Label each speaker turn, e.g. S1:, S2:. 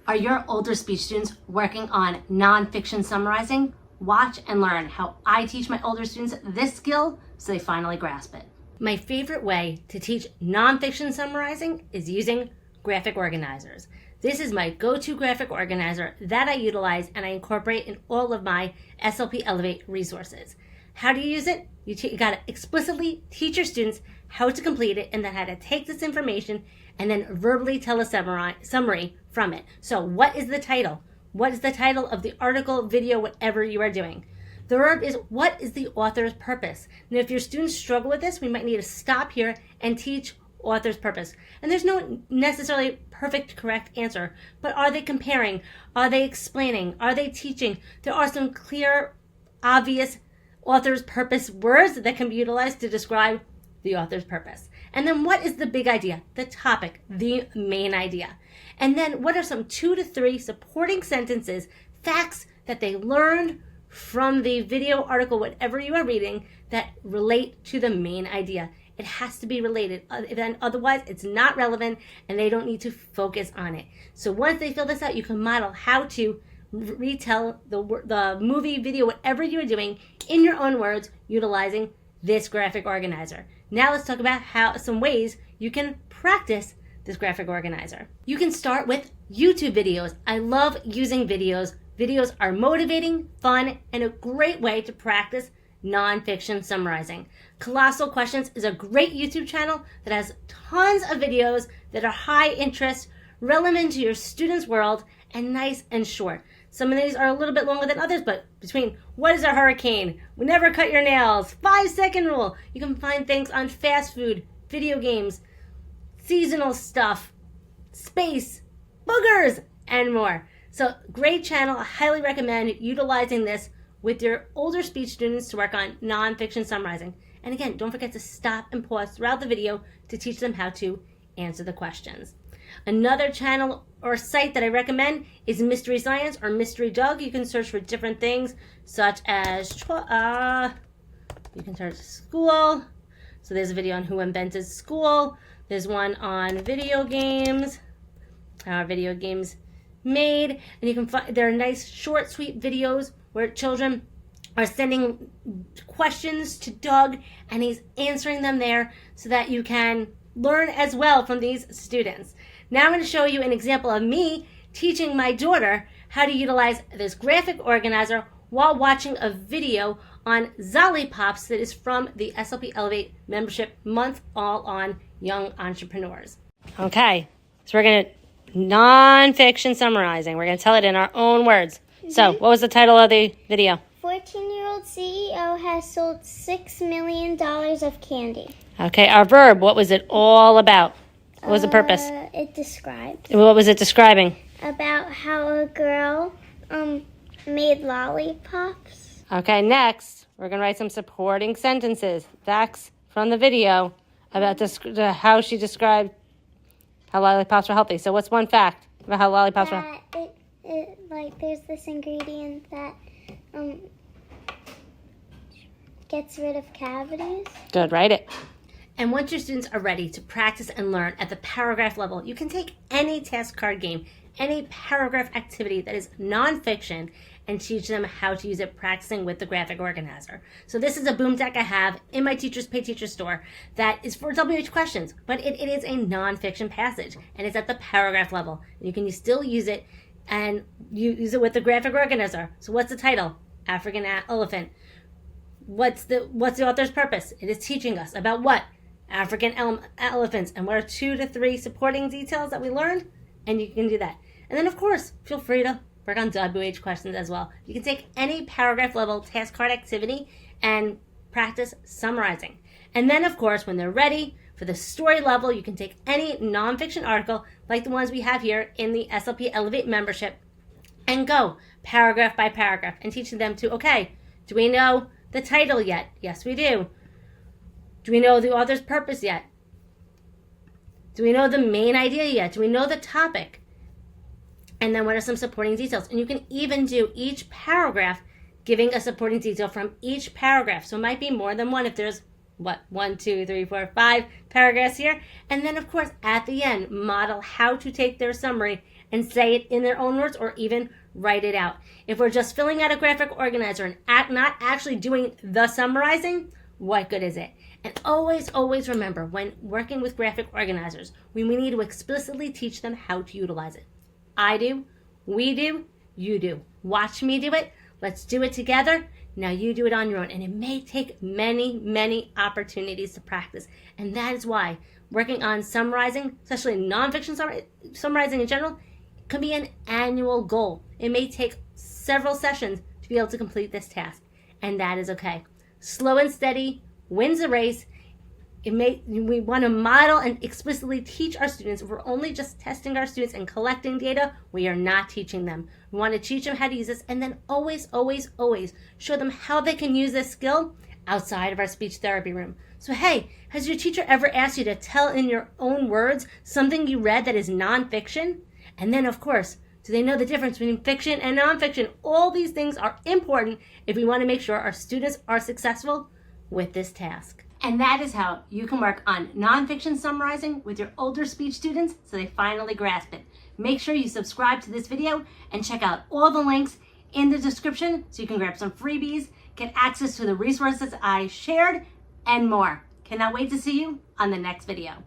S1: Are your older speech students working on nonfiction summarizing? Watch and learn how I teach my older students this skill so they finally grasp it. My favorite way to teach nonfiction summarizing is using graphic organizers. This is my go-to graphic organizer that I utilize and I incorporate in all of my SLP Elevate resources. How do you use it? You got to explicitly teach your students how to complete it and then how to take this information and then verbally tell a summary from it. So what is the title? What is the title of the article, video, whatever you are doing? The verb is, what is the author's purpose? Now, if your students struggle with this, we might need to stop here and teach author's purpose. And there's no necessarily perfect correct answer, but are they comparing? Are they explaining? Are they teaching? There are some clear, obvious author's purpose words that can be utilized to describe the author's purpose. And then what is the big idea, the topic, the main idea? And then what are some 2 to 3 supporting sentences, facts that they learned from the video, article, whatever you are reading that relate to the main idea? It has to be related, otherwise it's not relevant and they don't need to focus on it. So once they fill this out, you can model how to retell the movie, video, whatever you are doing in your own words utilizing this graphic organizer. Now let's talk about some ways you can practice this graphic organizer. You can start with YouTube videos. I love using videos. Videos are motivating, fun, and a great way to practice nonfiction summarizing. Colossal Questions is a great YouTube channel that has tons of videos that are high interest, relevant to your students' world, and nice and short. Some of these are a little bit longer than others, but between what is a hurricane, we never cut your nails, 5-second rule, you can find things on fast food, video games, seasonal stuff, space, boogers, and more. So great channel. I highly recommend utilizing this with your older speech students to work on nonfiction summarizing. And again, don't forget to stop and pause throughout the video to teach them how to answer the questions. Another channel or site that I recommend is Mystery Science or Mystery Doug. You can search for different things such as, you can search school. So there's a video on who invented school. There's one on video games, how are video games made. And you can find, there are nice short, sweet videos where children are sending questions to Doug and he's answering them there so that you can learn as well from these students. Now I'm going to show you an example of me teaching my daughter how to utilize this graphic organizer while watching a video on Zollipops that is from the SLP Elevate membership month, all on young entrepreneurs. Okay, so we're going to nonfiction summarizing. We're going to tell it in our own words. Mm-hmm. So what was the title of the video?
S2: 14-year-old CEO has sold $6 million of candy.
S1: Okay, our verb, what was it all about? What was the purpose?
S2: It described.
S1: What was it describing?
S2: About how a girl made lollipops.
S1: Okay, next, we're going to write some supporting sentences, facts from the video about how she described how lollipops were healthy. So what's one fact about how lollipops were healthy?
S2: Like there's this ingredient that gets rid of cavities.
S1: Good, write it. And once your students are ready to practice and learn at the paragraph level, you can take any task card game, any paragraph activity that is nonfiction, and teach them how to use it practicing with the graphic organizer. So this is a boom deck I have in my Teachers Pay Teacher store that is for WH questions, but it is a nonfiction passage, and it's at the paragraph level. You can still use it, and you use it with the graphic organizer. So what's the title? African elephant. What's the author's purpose? It is teaching us about what? African elephants. And what are 2 to 3 supporting details that we learned? And you can do that. And then, of course, feel free to work on WH questions as well. You can take any paragraph level task card activity and practice summarizing. And then, of course, when they're ready for the story level, you can take any nonfiction article like the ones we have here in the SLP Elevate membership and go paragraph by paragraph and teaching them to, okay, do we know the title yet? Yes, we do. Do we know the author's purpose yet? Do we know the main idea yet? Do we know the topic? And then what are some supporting details? And you can even do each paragraph giving a supporting detail from each paragraph. So it might be more than one if there's, 1, 2, 3, 4, 5 paragraphs here. And then, of course, at the end, model how to take their summary and say it in their own words or even write it out. If we're just filling out a graphic organizer and not actually doing the summarizing, what good is it? And always, always remember, when working with graphic organizers, we need to explicitly teach them how to utilize it. I do, we do, you do. Watch me do it. Let's do it together. Now you do it on your own. And it may take many, many opportunities to practice. And that is why working on summarizing, especially nonfiction summarizing in general, can be an annual goal. It may take several sessions to be able to complete this task. And that is okay. Slow and steady wins the race. We want to model and explicitly teach our students. If we're only just testing our students and collecting data, we are not teaching them. We want to teach them how to use this, and then always, always, always show them how they can use this skill outside of our speech therapy room. So hey, has your teacher ever asked you to tell in your own words something you read that is nonfiction? And then, of course, do they know the difference between fiction and nonfiction? All these things are important if we want to make sure our students are successful with this task. And that is how you can work on nonfiction summarizing with your older speech students so they finally grasp it. Make sure you subscribe to this video and check out all the links in the description so you can grab some freebies, get access to the resources I shared, and more. Cannot wait to see you on the next video.